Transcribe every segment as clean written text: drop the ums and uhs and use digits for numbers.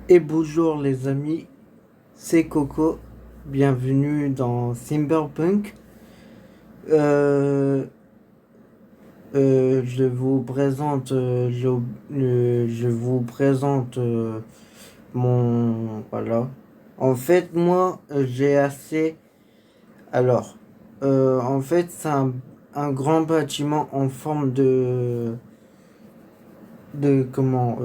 Et bonjour les amis, c'est Coco, bienvenue dans Cyberpunk. Euh, je vous présente, je vous présente mon voilà. En fait, moi, j'ai assez. Alors, en fait, c'est un grand bâtiment en forme de comment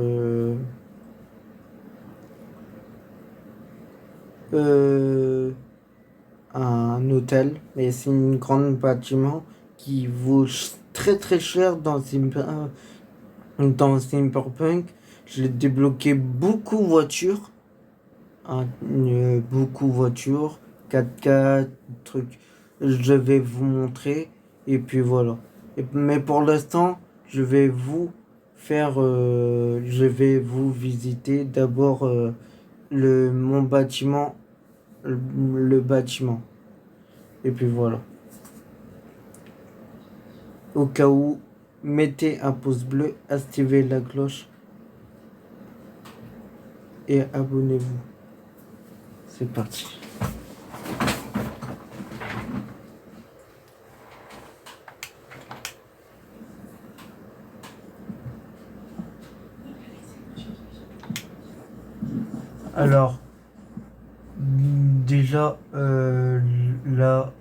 euh, un hôtel, mais c'est une grande bâtiment qui vaut très très cher dans Cyberpunk. J'ai débloqué beaucoup voitures, beaucoup voitures, 4x4, trucs. Je vais vous montrer et puis voilà. Mais pour l'instant, je vais vous visiter d'abord mon bâtiment, le bâtiment. Et puis voilà. Au cas où, mettez un pouce bleu, activez la cloche et abonnez-vous. C'est parti. Alors, déjà, là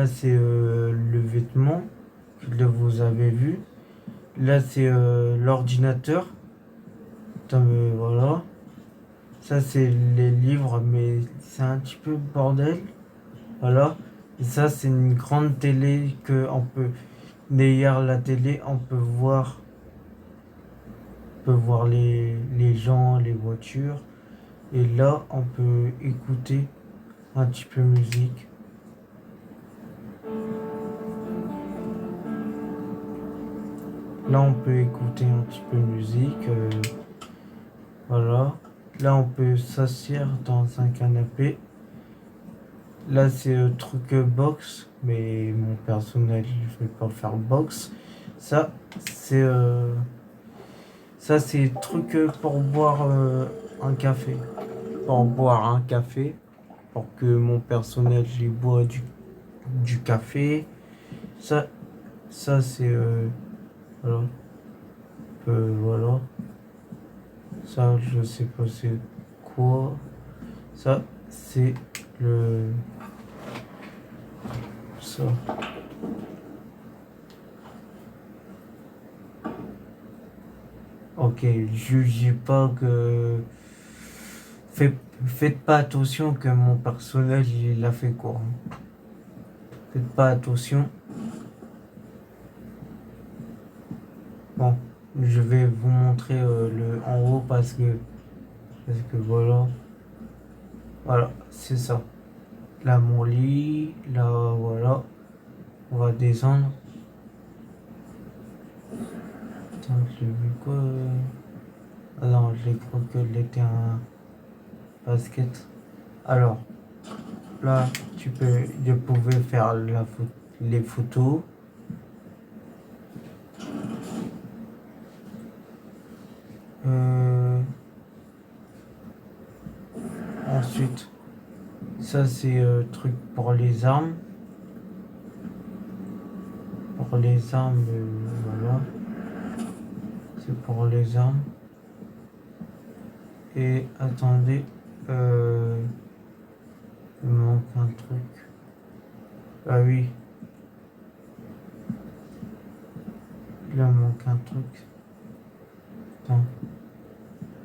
c'est le vêtement que vous avez vu. Là, c'est l'ordinateur. Voilà. Ça, c'est les livres, mais c'est un petit peu bordel. Voilà. Et ça, c'est une grande télé que on peut. Derrière la télé, on peut voir les gens, les voitures. Et là, on peut écouter un petit peu musique. Là, on peut écouter un petit peu musique. Voilà. Là, on peut s'asseoir dans un canapé. Là, c'est truc box, mais mon personnage, je vais pas faire box. Ça, c'est truc pour boire un café. Pour boire un café, pour que mon personnage il boit du café. Ça, ça c'est voilà. Voilà. Ça, je sais pas c'est quoi. Ça, c'est le ça. Ok, jugez pas que. Faites, faites pas attention que mon personnage il a fait quoi. Faites pas attention. Bon, je vais vous montrer le en haut parce que voilà. Voilà, c'est ça. Là mon lit, là voilà. On va descendre. Attends, j'ai vu quoi Ah non, j'ai cru qu'elle était un basket. Alors, là, je pouvais faire les photos. Euh, ensuite, ça c'est truc pour les armes. Pour les armes, voilà. C'est pour les armes. Et attendez, il me manque un truc. Ah oui, il me manque un truc. Attends.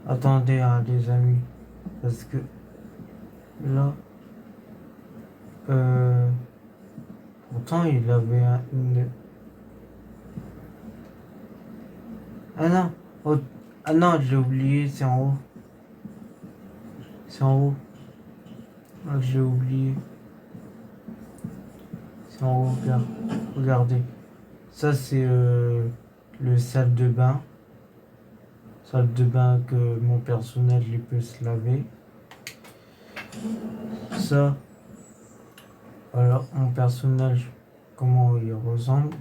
Attendez, hein, les amis. Parce que là, euh, pourtant il avait Ah non, oh, ah non, j'ai oublié, c'est en haut. C'est en haut. Ah, j'ai oublié. C'est en haut, regarde. Regardez. Ça, c'est le salle de bain. Salle de bain que mon personnage il peut se laver. Ça, voilà, mon personnage, comment il ressemble.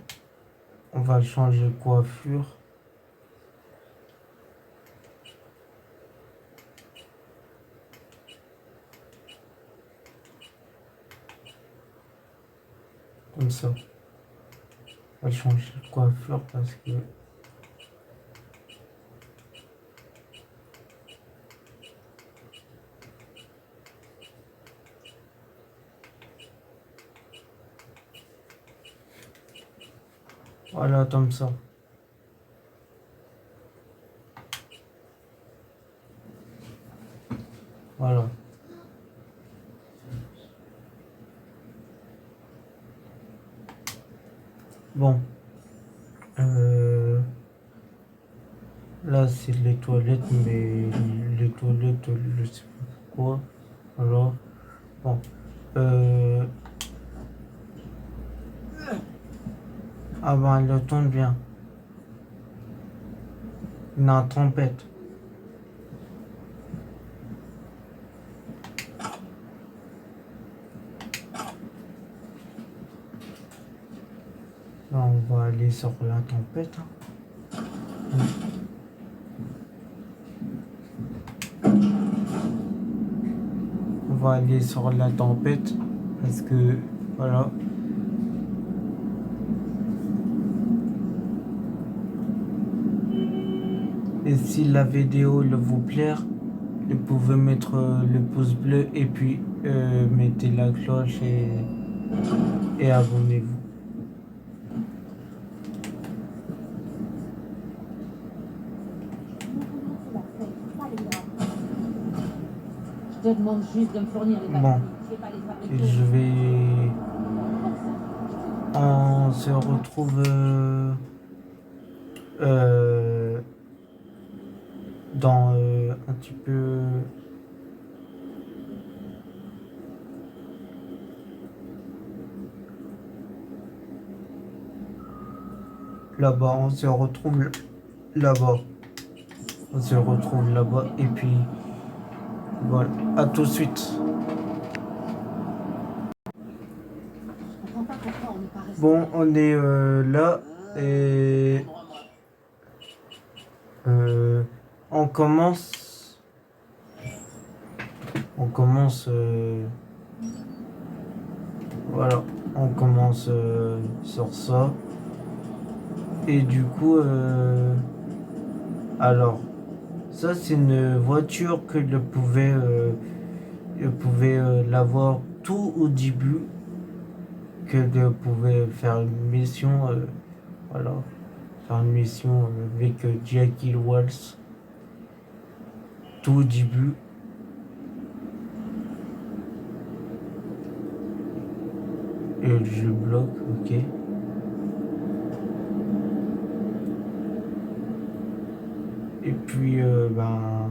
On va changer de coiffure. comme ça. On va changer de coiffure parce que... Voilà, comme ça. Voilà. Bon. Là, c'est les toilettes, mais les toilettes, je sais pas pourquoi. Alors, bon. Ah ben, le tombe bien. Une tempête. Là, on va aller sur la tempête. On va aller sur la tempête parce que voilà. Et si la vidéo vous plaît, vous pouvez mettre le pouce bleu et puis mettez la cloche et abonnez-vous. Je te demande juste de me fournir les Bon, batteries. je vais... On se retrouve dans un petit peu... Là-bas, on se retrouve là-bas. On se retrouve là-bas et puis voilà, à tout de suite. Bon, on est là et on commence. On commence. Voilà, on commence sur ça. Et du coup, alors, ça c'est une voiture que je pouvais l'avoir tout au début, que je pouvais faire une mission, voilà, faire une mission avec Jackie Walsh, tout au début. Et je bloque, ok. Et puis, voilà.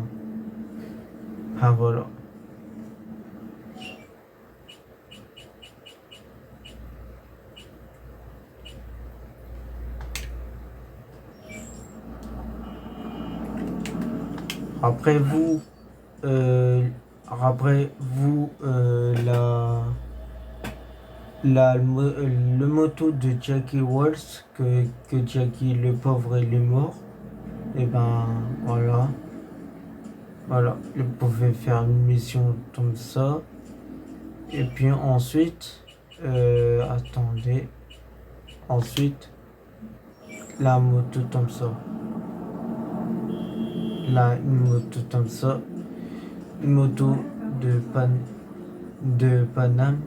Après vous, le moto de Jackie Walsh, que Jackie le pauvre il est mort. Et ben voilà. Voilà, je pouvais faire une mission comme ça. Et puis ensuite, attendez. Ensuite, la moto comme ça. Là, une moto comme ça. Une moto de Paname.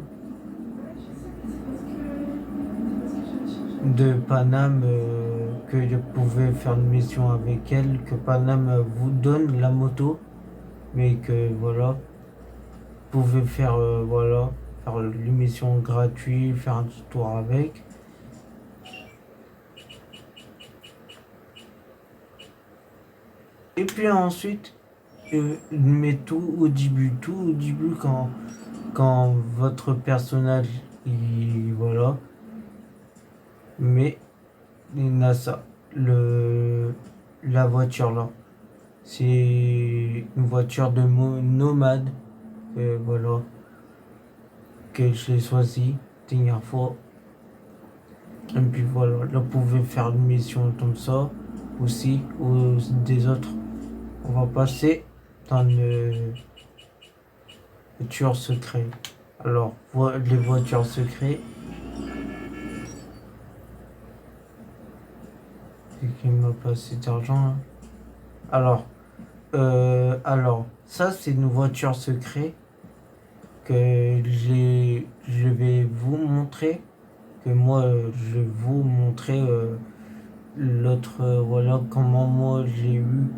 De Paname que je pouvais faire une mission avec elle. Que Paname vous donne la moto. Mais que voilà. Vous pouvez faire, voilà. Faire l'émission gratuite. Faire un petit tour avec. Et puis ensuite, mais tout au début, quand votre personnage, voilà, mais il a ça, la voiture là, c'est une voiture de nomade, voilà, que j'ai choisi dernière fois. Et puis voilà, là, vous pouvez faire une mission comme ça aussi, ou des autres. On va passer dans le voiture secret. Alors, les voitures secrets. C'est qu'il m'a pas assez d'argent, hein. Alors, ça, c'est une voiture secrète que je vais vous montrer. Que moi, je vais vous montrer l'autre, voilà, comment moi j'ai eu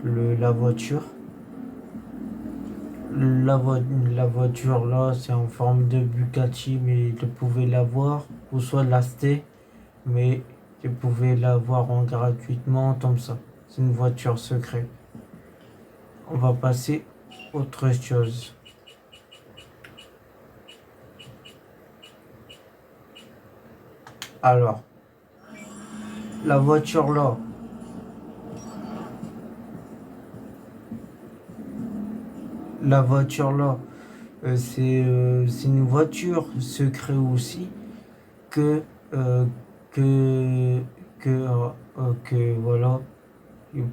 la voiture. La voiture là, c'est en forme de Bugatti, mais je pouvais l'avoir, ou soit l'acheter, mais je pouvais l'avoir en gratuitement comme ça. C'est une voiture secrète. On va passer à autre chose. Alors, la voiture là, la voiture là, c'est une voiture secrète aussi que, euh, que, que voilà, il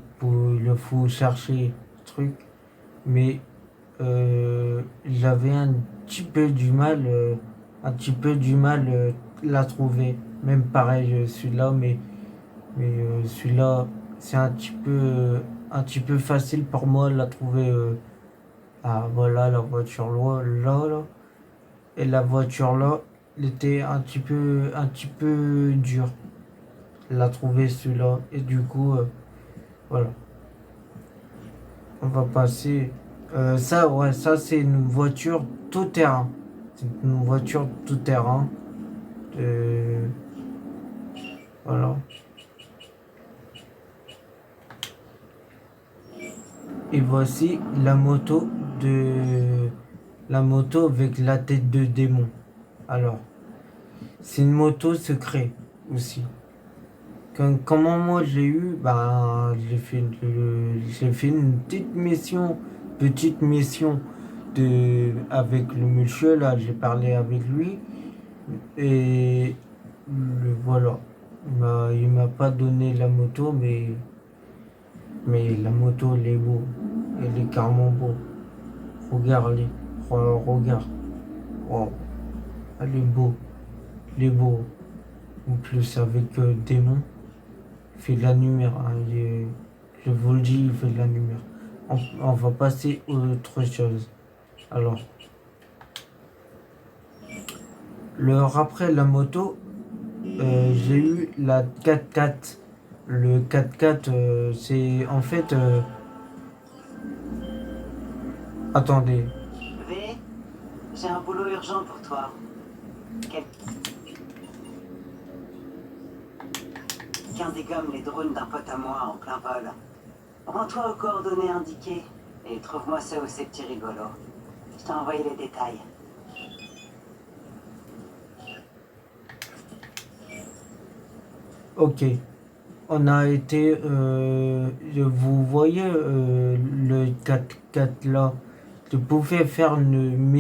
faut chercher le truc. Mais j'avais un petit peu du mal la trouver. Même pareil, celui-là, mais celui-là, c'est un petit peu facile pour moi de la trouver. Ah, voilà, la voiture là. Et la voiture là, elle était un petit peu dure. La trouver celui-là. Et du coup, voilà. On va passer. Ça, ouais, ça c'est une voiture tout terrain. C'est une voiture tout terrain. Euh, voilà. Et voici la moto avec la tête de démon. Alors, c'est une moto secrète aussi. Comment moi j'ai eu, ben j'ai fait une petite mission avec le monsieur là, j'ai parlé avec lui et voilà, il m'a pas donné la moto, mais la moto elle est beau, elle est carrément beau. Regarde-les, regarde, wow, elle est beau, elle est beau. En plus avec démon. Il fait de la lumière, hein, je vous le dis, il fait de la lumière. On va passer à autre chose. Alors, après la moto, j'ai eu la 4x4. Le 4x4, c'est en fait. Attendez. V, j'ai un boulot urgent pour toi. Quelqu'un dégomme les drones d'un pote à moi en plein vol. Rends-toi aux coordonnées indiquées et trouve-moi ceux où ces petits rigolos. Je t'ai envoyé les détails. Ok. On a été. Vous voyez le 4x4 là. Je pouvais faire une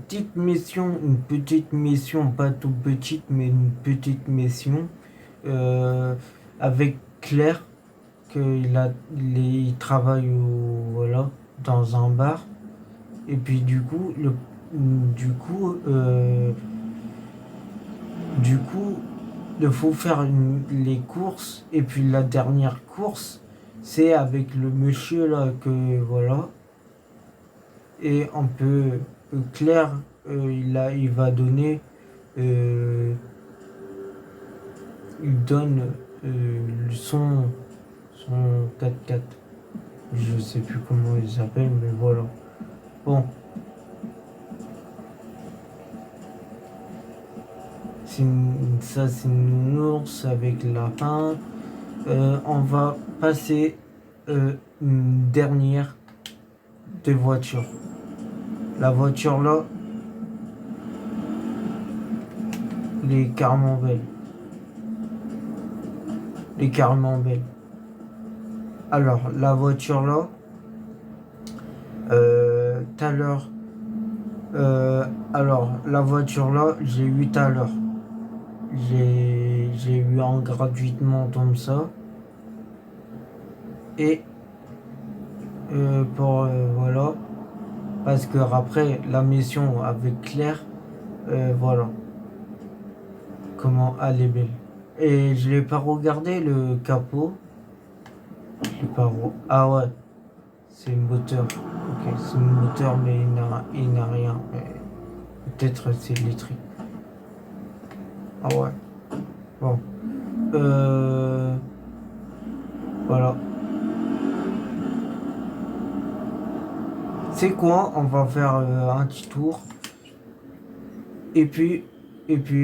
petite mission, pas tout petite, mais une petite mission avec Claire, il travaille voilà, dans un bar. Et puis du coup, euh, du coup, il faut faire les courses. Et puis la dernière course, c'est avec le monsieur là que voilà. Et on peut, Claire, il va donner, euh, il donne son 4x4. Je sais plus comment il s'appelle, mais voilà. Bon, ça c'est une ours avec lapin. On va passer une dernière de voiture. La voiture là, les carrément belle. Les carrément belle. Alors, la voiture là, tout à l'heure, alors, la voiture là, j'ai eu tout à l'heure. J'ai eu un gratuitement comme ça. Et voilà. Parce que après la mission avec Claire, voilà. Comment elle est belle. Et je l'ai pas regardé le capot. Je l'ai pas Ah ouais, c'est une moteur. Ok, c'est une moteur mais il n'a rien. Peut-être c'est électrique. Ah ouais. Bon. Voilà. C'est quoi? On va faire un petit tour. Et puis,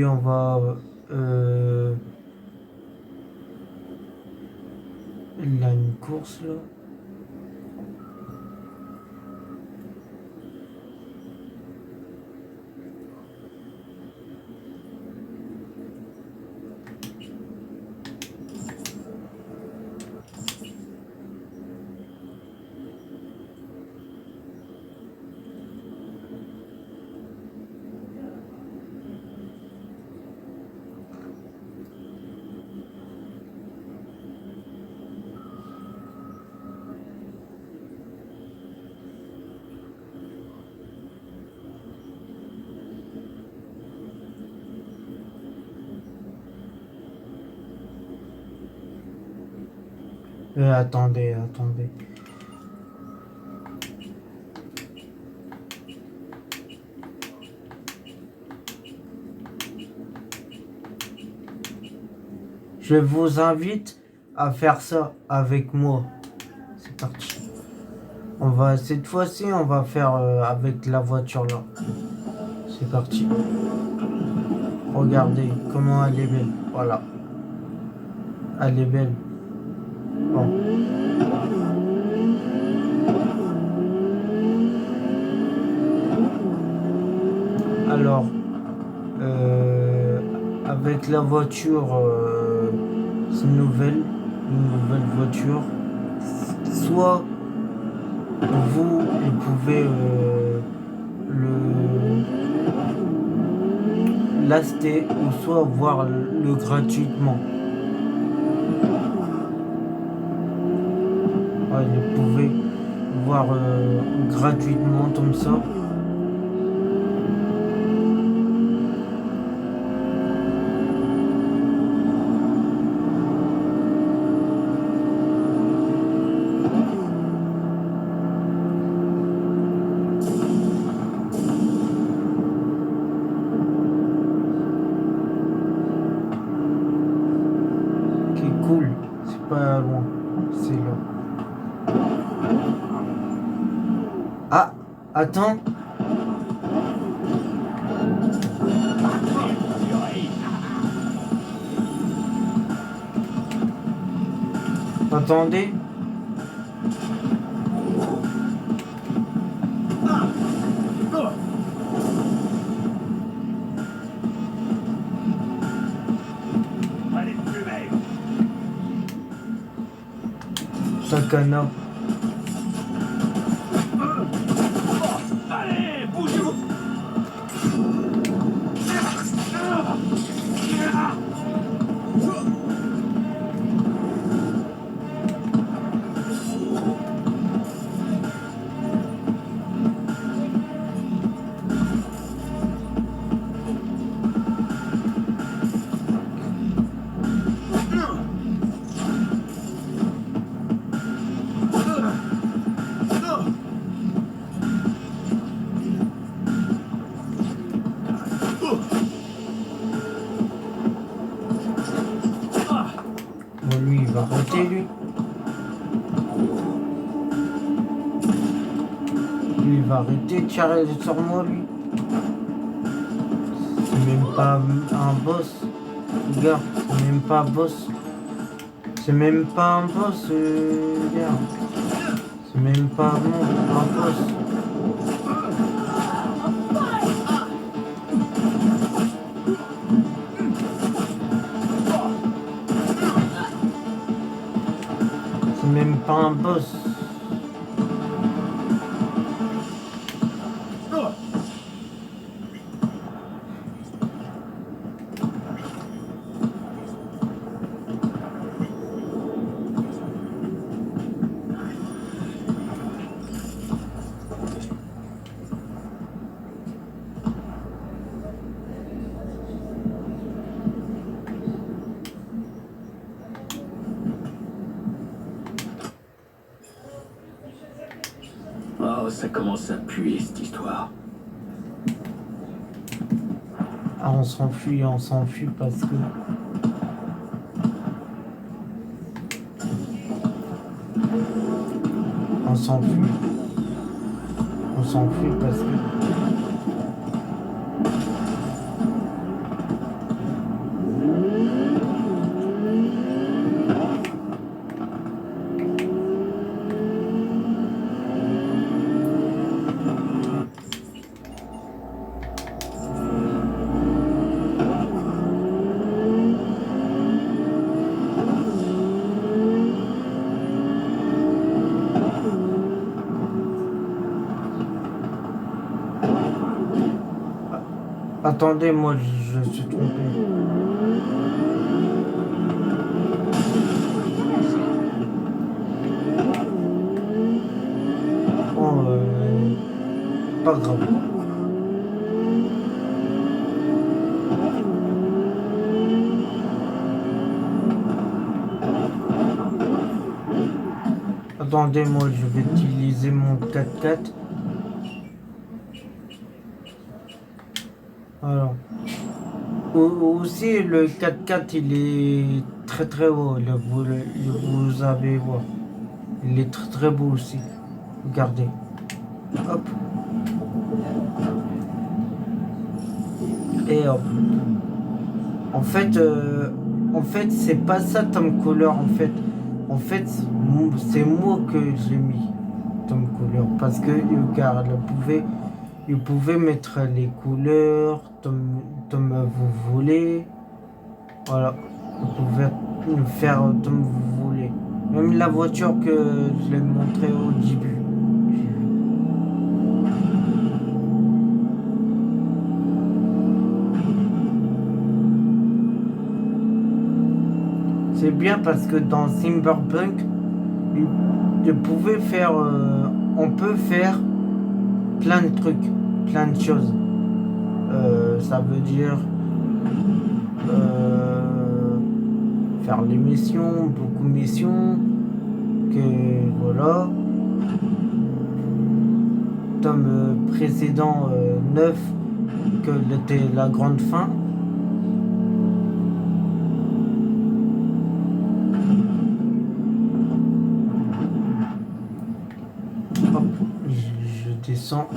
on va... il a une course là. Attendez, attendez. Je vous invite à faire ça avec moi. C'est parti. Cette fois-ci, on va faire avec la voiture là. C'est parti. Regardez comment elle est belle. Voilà. Elle est belle. Bon. Alors, avec la voiture, c'est une nouvelle voiture. Soit vous pouvez l'acheter ou soit voir le gratuitement. Ouais, vous pouvez voir gratuitement comme ça. Cool, c'est pas loin, c'est là. Ah, attends. Attendez. Sakana. Allez, bougez-vous. Lui, il va arrêter, lui. Lui, il va arrêter de tirer sur moi, lui. C'est même pas un boss. Regarde, c'est même pas un boss. C'est même pas un boss, regarde. C'est même pas un boss. C'est même pas un boss. Oh, ça commence à puer cette histoire. Ah, on s'enfuit parce que... On s'enfuit. On s'enfuit parce que... Attendez, moi je suis trompé. Oh, pas grave. Attendez, moi je vais utiliser mon 4x4. Alors. Aussi, le 4x4, il est très très haut. Vous avez voir. Il est très très beau aussi. Regardez. Hop. Et hop. En fait, c'est pas ça Tom Couleur en fait, c'est moi que j'ai mis Tom Couleur parce que regarde, vous pouvez mettre les couleurs comme vous voulez. Voilà, vous pouvez faire comme vous voulez. Même la voiture que je l'ai montré au début. C'est bien parce que dans Cyberpunk, on peut faire plein de trucs, plein de choses. Ça veut dire faire les missions, beaucoup de missions, que voilà. Tome précédent 9, que c'était la grande fin. Hop, je descends.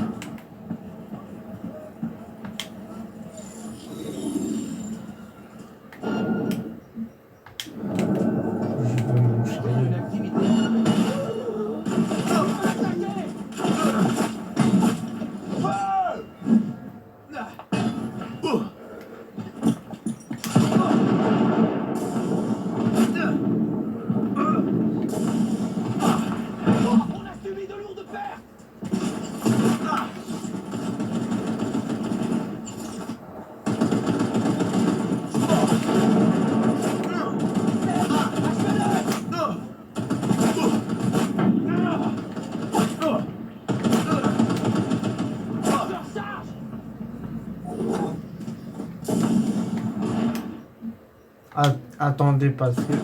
Attendez parce que...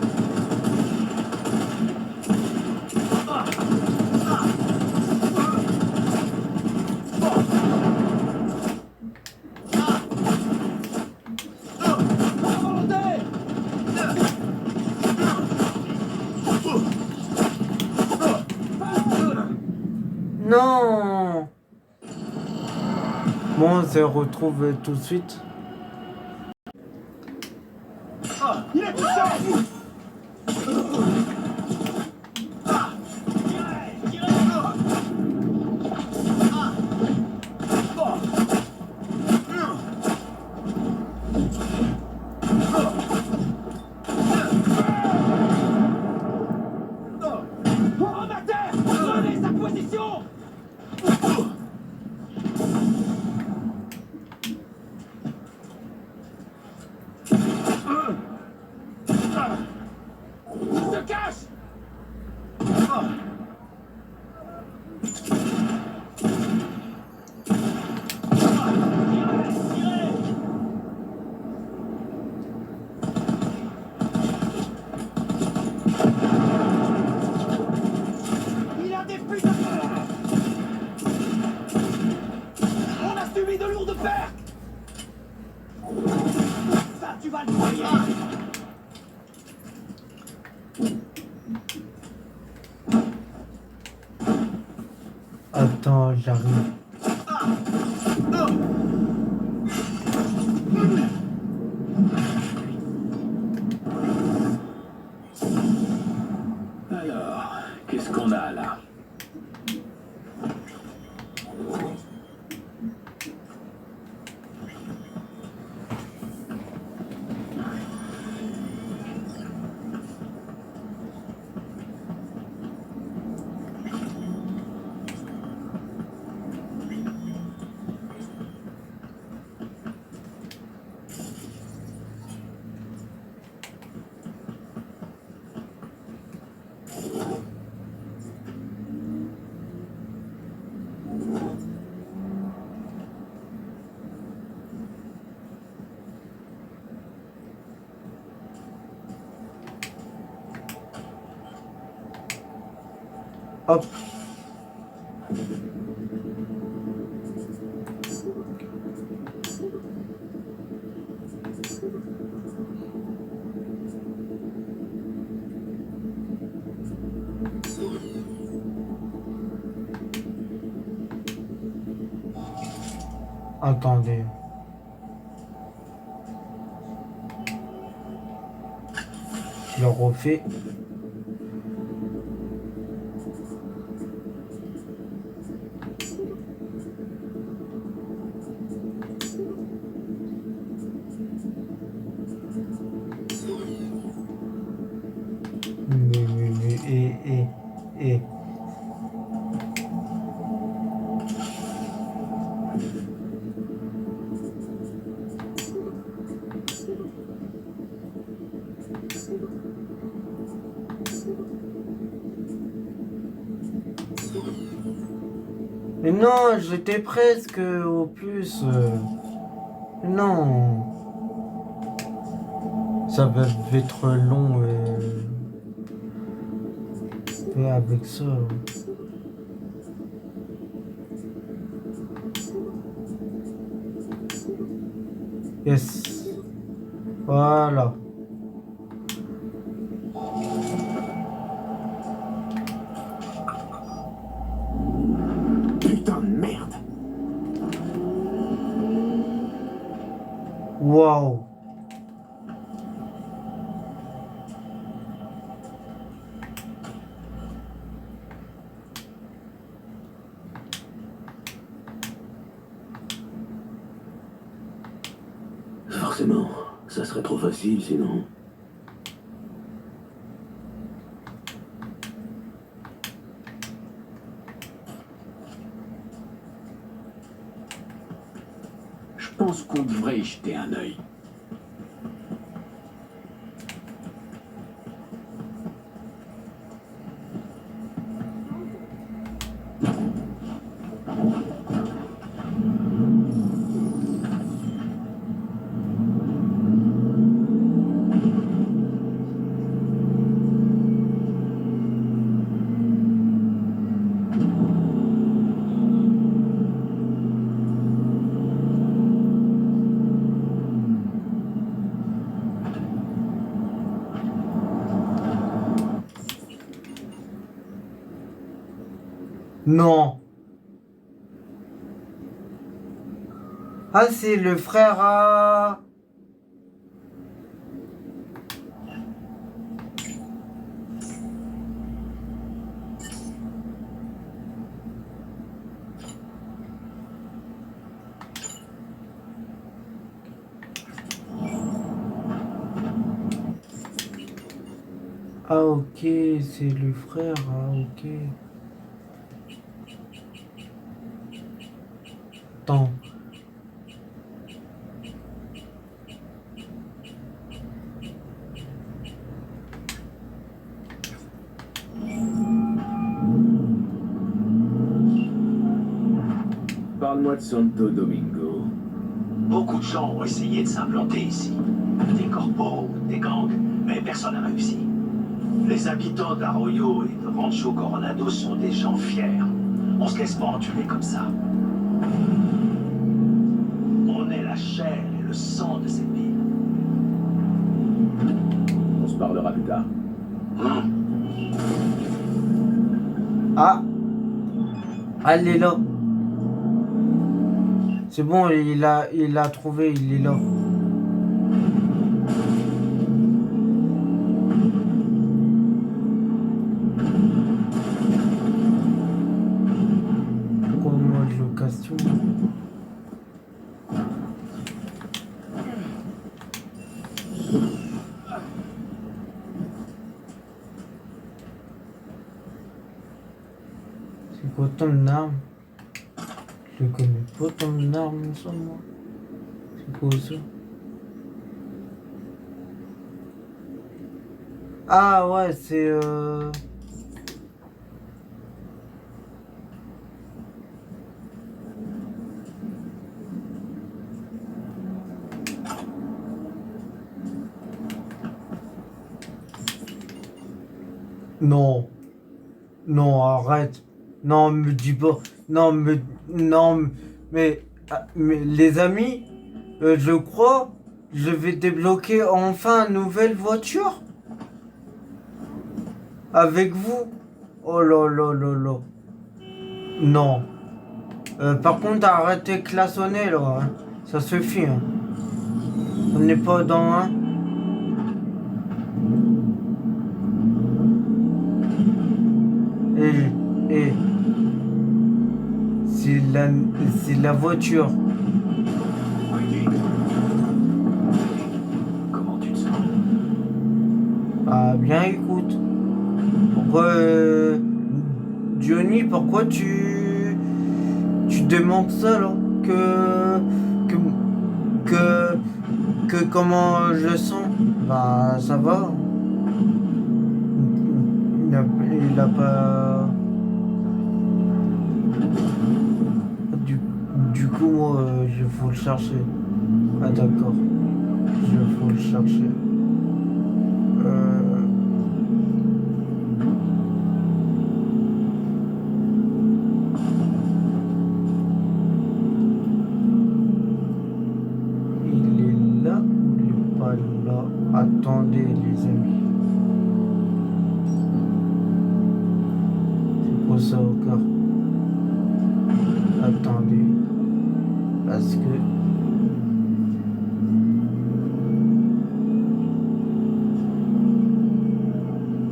Non! Bon, on se retrouve tout de suite. Il est puissant! Attends, j'arrive. Alors, qu'est-ce qu'on a là? Hop. Attendez. Je le refais. Et. Mais non, j'étais presque au plus. Non. Ça va être long avec ça. Yes. Voilà. Putain de merde! Waouh. Forcément, ça serait trop facile sinon. Je pense qu'on devrait y jeter un œil. Non. Ah, c'est le frère à... Ah, ok, c'est le frère, ah, ok. Attends. Parle-moi de Santo Domingo. Beaucoup de gens ont essayé de s'implanter ici. Des corpos, des gangs, mais personne n'a réussi. Les habitants d'Arroyo et de Rancho Coronado sont des gens fiers. On se laisse pas entuber comme ça. On est la chair et le sang de cette ville. On se parlera plus tard. Ah. Ah, il est là. C'est bon, il a trouvé, il est là. Comment location? C'est quoi ton arme? Je connais pas ton arme, ça, moi. C'est quoi ça? Ah ouais, c'est Non. Non, arrête. Non, me dis pas. Non, non, mais les amis, je crois, je vais débloquer enfin une nouvelle voiture avec vous. Oh là là là là. Non. Par contre, arrêtez de klaxonner là. Hein. Ça suffit. Hein. On n'est pas dans un. Et c'est la voiture. Comment tu te sens? Ah bien écoute. Pourquoi Johnny, pourquoi tu demandes ça là? Que que comment je sens? Bah ça va. Il a pas. Du coup, moi, je faut le chercher. Ah, d'accord. Je faut le chercher. Il est là ou il est pas là? Attendez, les amis. C'est quoi ça encore? Attendez. Parce que...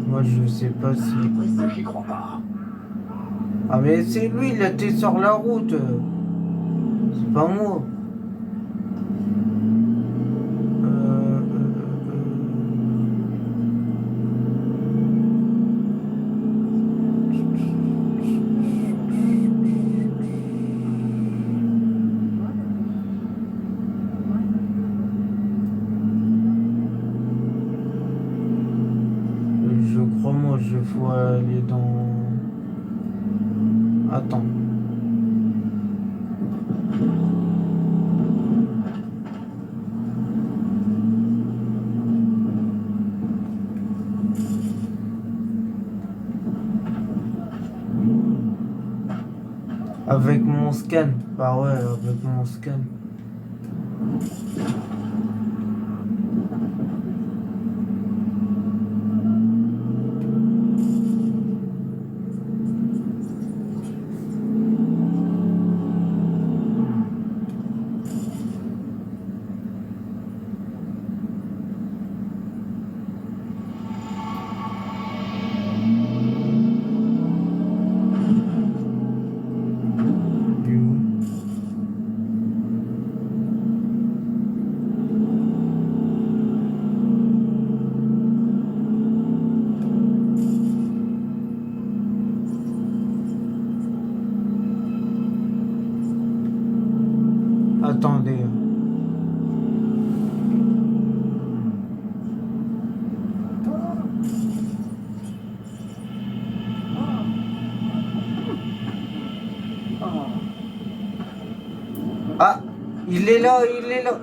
Moi, je sais pas si... J'y crois pas. Ah, mais c'est lui, il était sur la route. C'est pas moi. Je crois, moi, je faut aller dans... Attends. Avec mon scan. Bah ouais, avec mon scan. Attendez. Ah, il est là, il est là.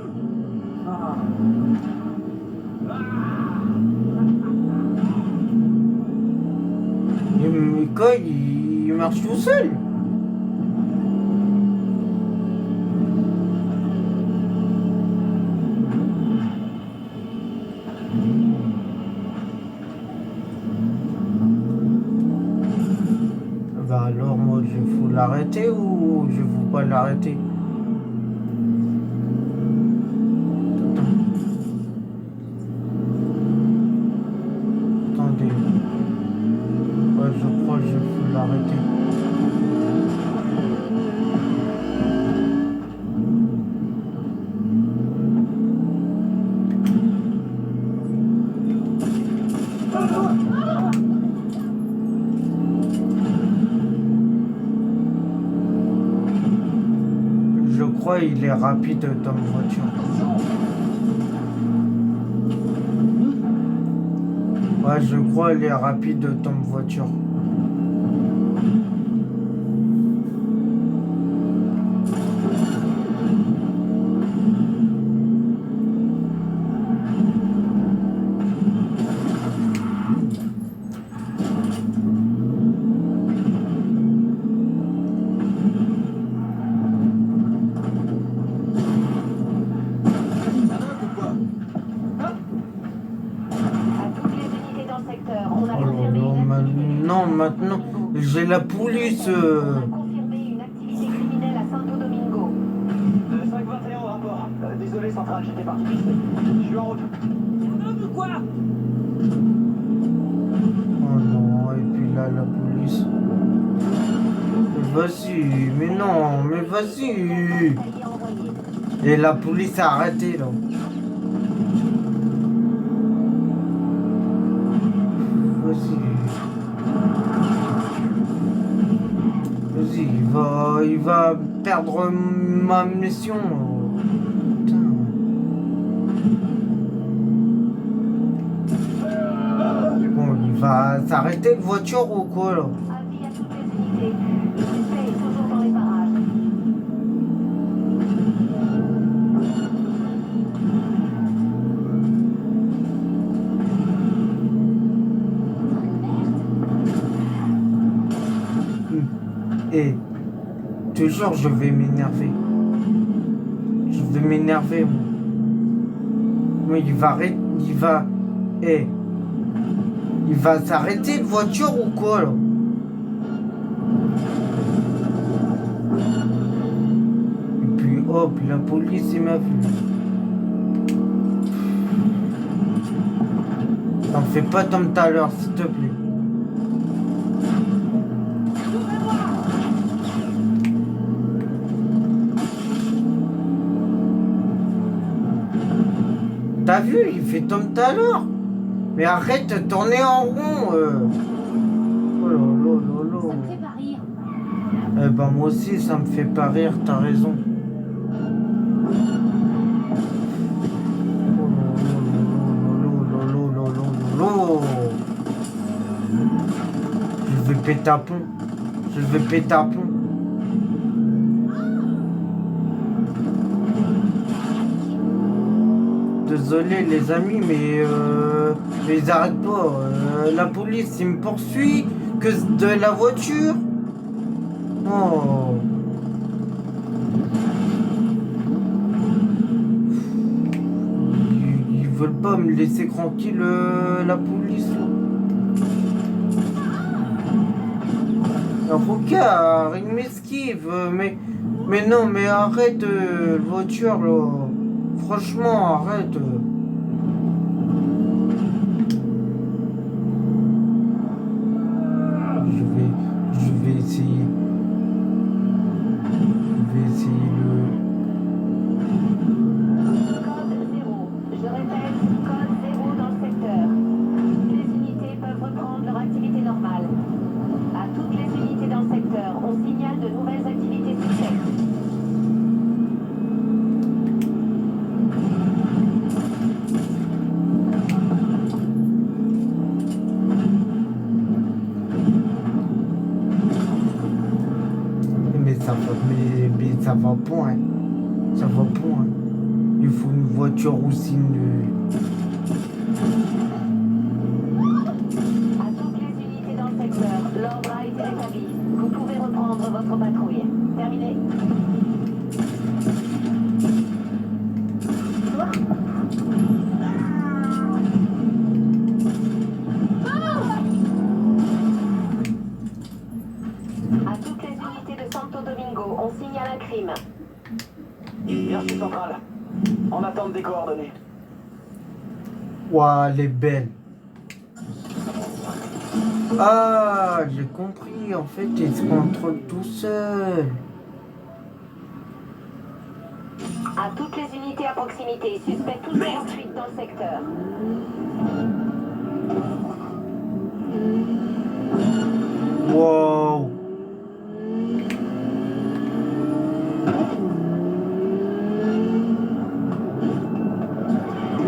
Mais quoi, il marche tout seul. Bah alors moi je fous la l'arrêter ou je veux pas l'arrêter? Attendez. Ouais, je crois que je peux l'arrêter. Je crois qu'il est rapide dans la voiture. Ouais, je crois qu'il est rapide dans la voiture. Maintenant, j'ai la police. On a confirmé une activité criminelle à Santo Domingo. 521 au rapport. Désolé, centrale, j'étais parti pisser. Je suis en route. Quoi? Oh non, et puis là, la police. Mais vas-y, mais non, mais vas-y. Et la police a arrêté là. Vas-y. Vas-y, il va perdre ma mission. Putain. Bon, il va s'arrêter de voiture ou quoi là? Avis à toutes les unités. Le suspect est toujours dans les parages. Et toujours je vais m'énerver. Je vais m'énerver moi. Mais il va s'arrêter de voiture ou quoi là? Et puis hop, la police il m'a vu. T'en fais pas comme tout à l'heure s'il te plaît. T'as vu, il fait comme tout à l'heure. Mais arrête de tourner en rond. Oh là là là là. Ça me fait pas rire. Eh ben moi aussi ça me fait pas rire, t'as raison. Je vais péter un pont. Je vais péter un pont. Désolé les amis, mais ils arrêtent pas. La police, il me poursuit que de la voiture. Oh. Ils veulent pas me laisser tranquille, la police. Là. Regarde, il m'esquive, mais non, mais arrête, voiture là. Franchement, arrête. Je vais essayer. Je vais essayer Code 0. Je répète, code 0 dans le secteur. Les unités peuvent reprendre leur activité normale. À toutes les unités dans le secteur, on signale de nouvelles activités suspectes. mais ça va point. Ça va point. Il faut une voiture aussi nulle. À toutes les unités dans le secteur, l'ordre a été rétabli. Vous pouvez reprendre votre patrouille. Terminé. À toutes les unités de un crime. Merci centrale. En attente des coordonnées. Ouah, elle est belle. Ah, j'ai compris. En fait, il se contrôle tout seul. À toutes les unités à proximité, suspect toujours en fuite dans le secteur. Wow.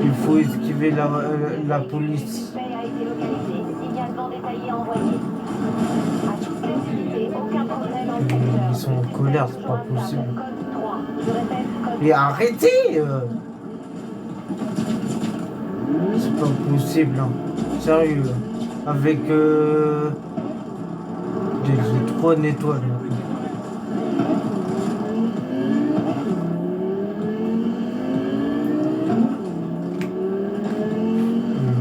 Il faut esquiver la Le police. suspect a été localisé. Signalement détaillé envoyé. À toutes les unités, aucun progrès dans le secteur. Ils sont en colère, c'est pas possible. Code 3. Je répète, code Mais arrêtez C'est pas possible, hein. Sérieux. Avec j'ai trop d'étoiles maintenant.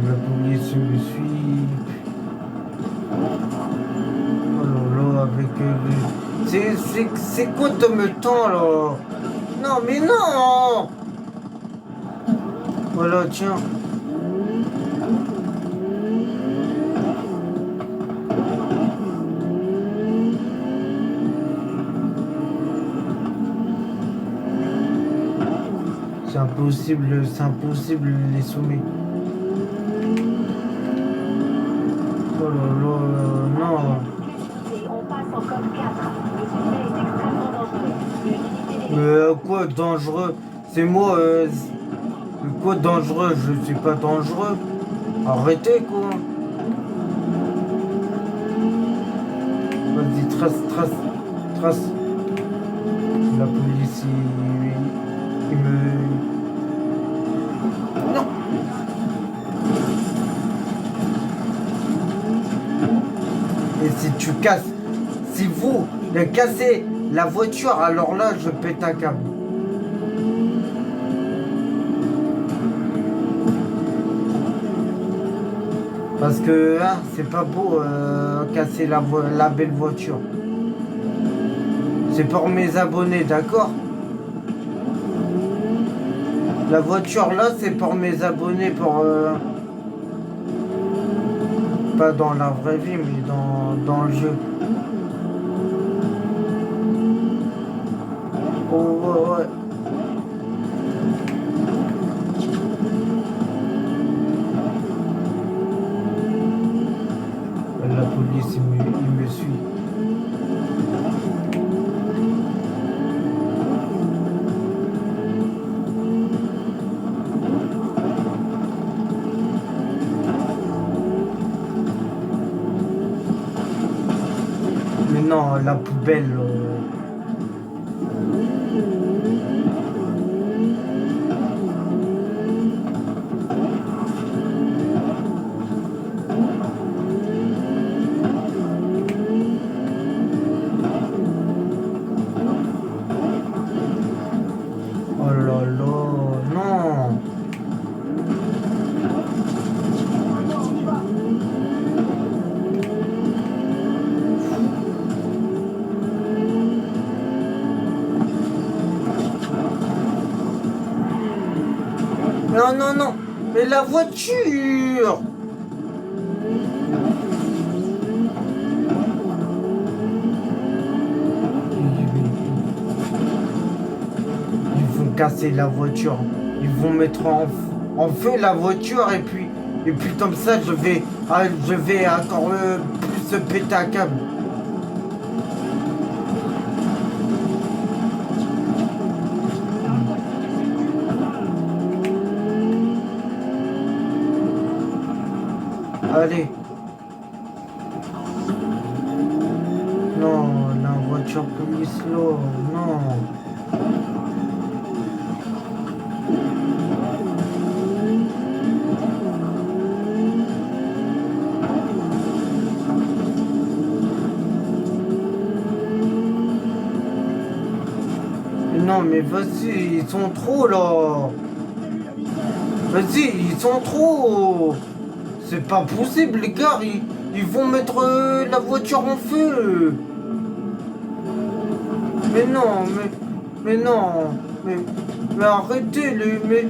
La police me suit. Oh là là, avec c'est quoi de me temps là? Non mais non! Voilà, tiens. C'est impossible de les soumettre. Oh là là, non. On passe en code 4. Le suspect est extrêmement dangereux. Une unité des Quoi dangereux? C'est moi, quoi dangereux? Je suis pas dangereux. Arrêtez quoi. Vas-y, trace. La police, il me... Non. Et si tu casses, si vous cassez la voiture, alors là, je pète un câble. Parce que hein, c'est pas beau casser la belle voiture. C'est pour mes abonnés, d'accord? La voiture là, c'est pour mes abonnés, pour... pas dans la vraie vie, mais dans le jeu. Oh ouais. La police, il me suit. Mais non, la poubelle... Oh là là, non. Non, mais la voiture. Ils vont casser la voiture. Ils vont mettre en feu la voiture et puis comme ça je vais encore plus péter un câble. Allez. Non, la voiture police là, non. Non mais vas-y, ils sont trop là. Vas-y, ils sont trop. C'est pas possible les gars, ils vont mettre la voiture en feu. Mais non, mais non, mais arrêtez les, mais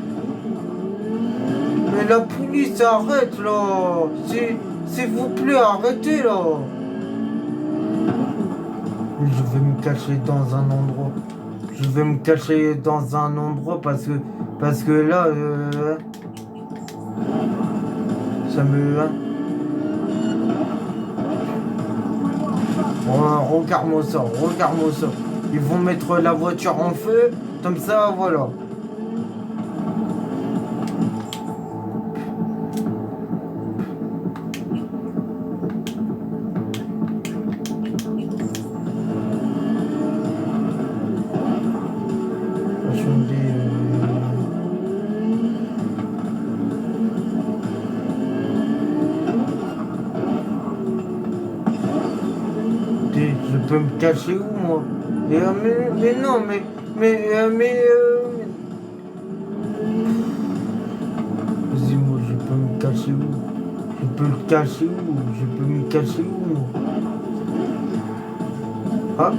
la police arrête là, s'il vous plaît arrêtez là. Je vais me cacher dans un endroit. Je vais me cacher dans un endroit parce que là, ça me, hein. Oh, regarde-moi ça, regarde-moi ça. Ils vont mettre la voiture en feu, comme ça, voilà. Je peux me cacher où, moi? Mais non, vas-y, moi, je peux me cacher où? Je peux me cacher où? Je peux me cacher où, moi? Ah?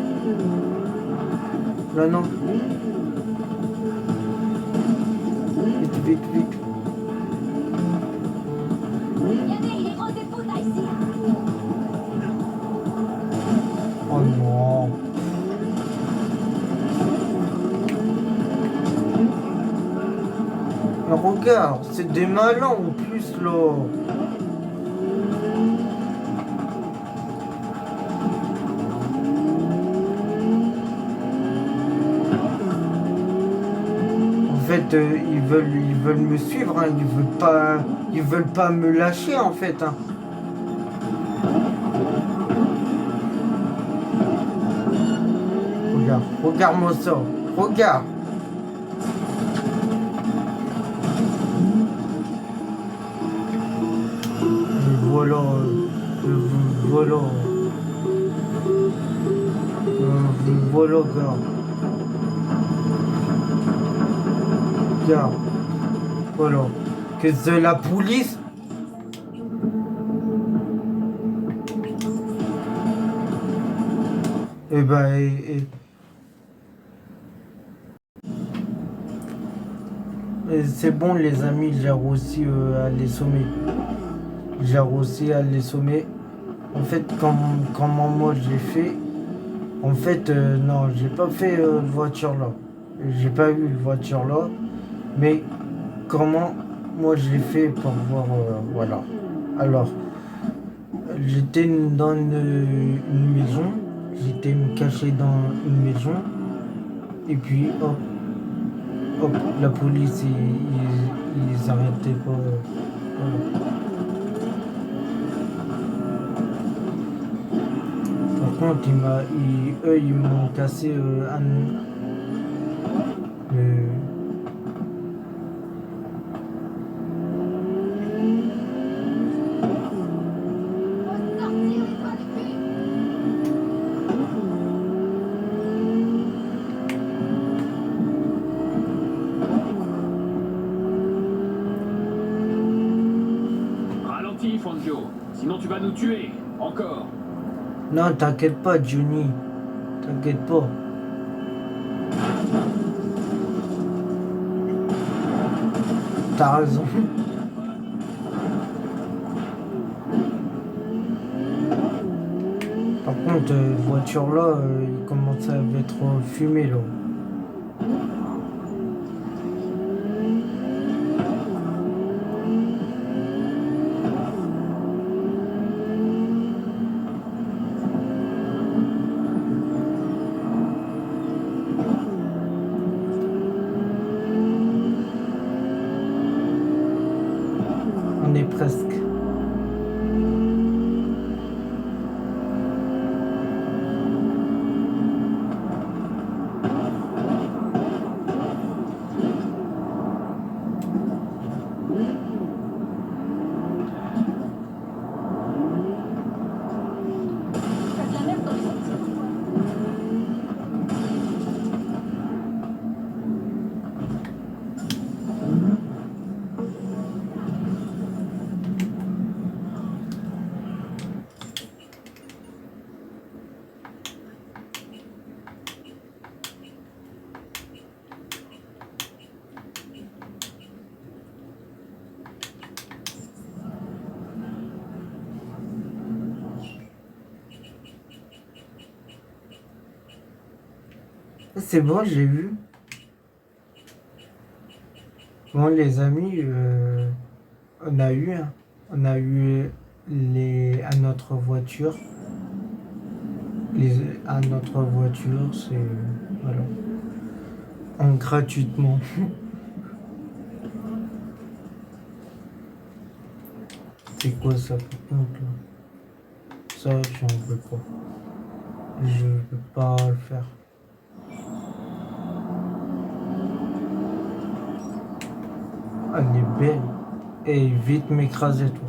Là, non. Vite, vite, vite. Oh non. Mais regarde, c'est des malins en plus là. En fait, ils veulent me suivre, hein. Ils veulent pas me lâcher en fait, hein. Regarde-moi ça, regarde. Voilà, voilà. Voilà, gars. Regarde. Voilà. Que c'est la police. Eh ben, c'est bon les amis, j'ai réussi à les sommer. J'ai réussi à les sommer. En fait, comment moi j'ai fait. En fait, non, j'ai pas fait voiture là. J'ai pas eu une voiture là. Mais comment moi j'ai fait pour voir. Voilà. Alors, j'étais dans une maison. J'étais me caché dans une maison. Et puis, hop. Hop, la police, ils arrêtaient pas. Voilà. Par contre, eux, ils m'ont cassé Ralentis, Fangio, sinon tu vas nous tuer, encore. Non, t'inquiète pas, Johnny. T'inquiète pas. T'as raison. Par contre, voiture là, il commence à être fumé là. On est presque. C'est bon, j'ai vu. Bon, les amis, on a eu, hein. On a eu à notre voiture. À notre voiture, c'est voilà, gratuitement. C'est quoi ça par contre là? Ça, j'en veux pas. Je peux pas le faire. Elle est belle. Et vite m'écraser toi.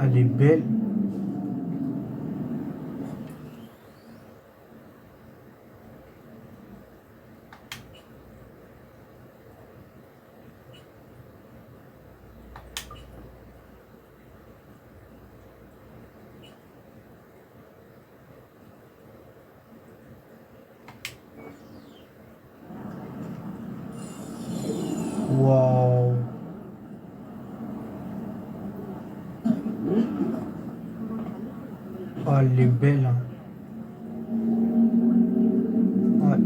Elle est belle. Waouh. Oh, elle est belle. Hein. Ouais,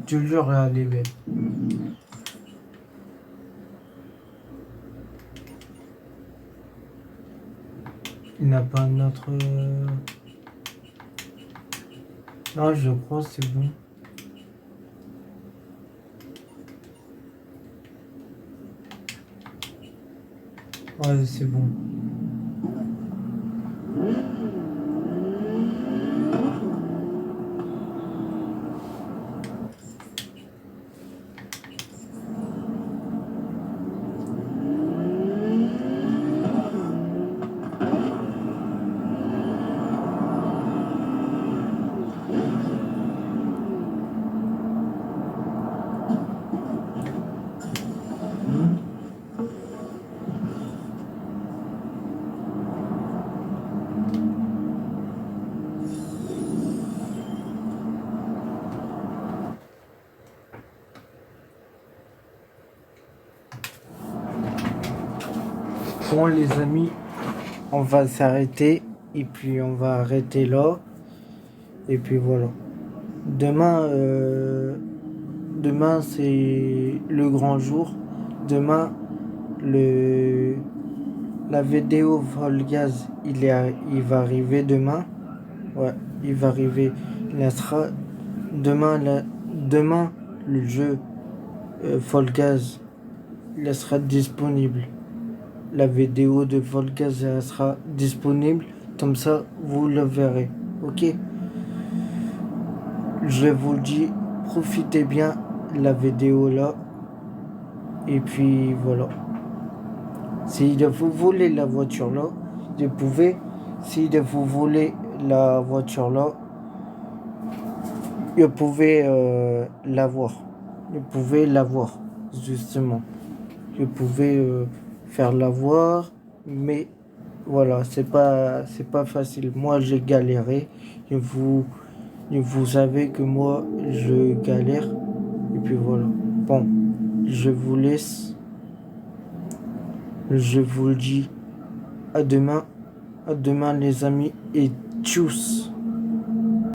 tu le jure, elle est belle. Il n'a pas un autre... Non, je crois que c'est bon. Ouais, c'est bon. Bon les amis, on va s'arrêter et puis on va arrêter là et puis voilà. Demain, demain c'est le grand jour. Demain la vidéo Volgaz il va arriver demain. Ouais, il va arriver. Il sera demain le jeu Volgaz il sera disponible. La vidéo de Volgaz sera disponible, comme ça vous le verrez, ok? Je vous dis, profitez bien la vidéo là, et puis voilà. Si vous voulez la voiture là, vous pouvez, si vous voulez la voiture là, vous pouvez l'avoir. Vous pouvez l'avoir, justement. Vous pouvez faire l'avoir, mais voilà, c'est pas facile. Moi, j'ai galéré. Et vous savez que moi, je galère. Et puis voilà. Bon, je vous laisse. Je vous le dis. À demain les amis. Et tchuss.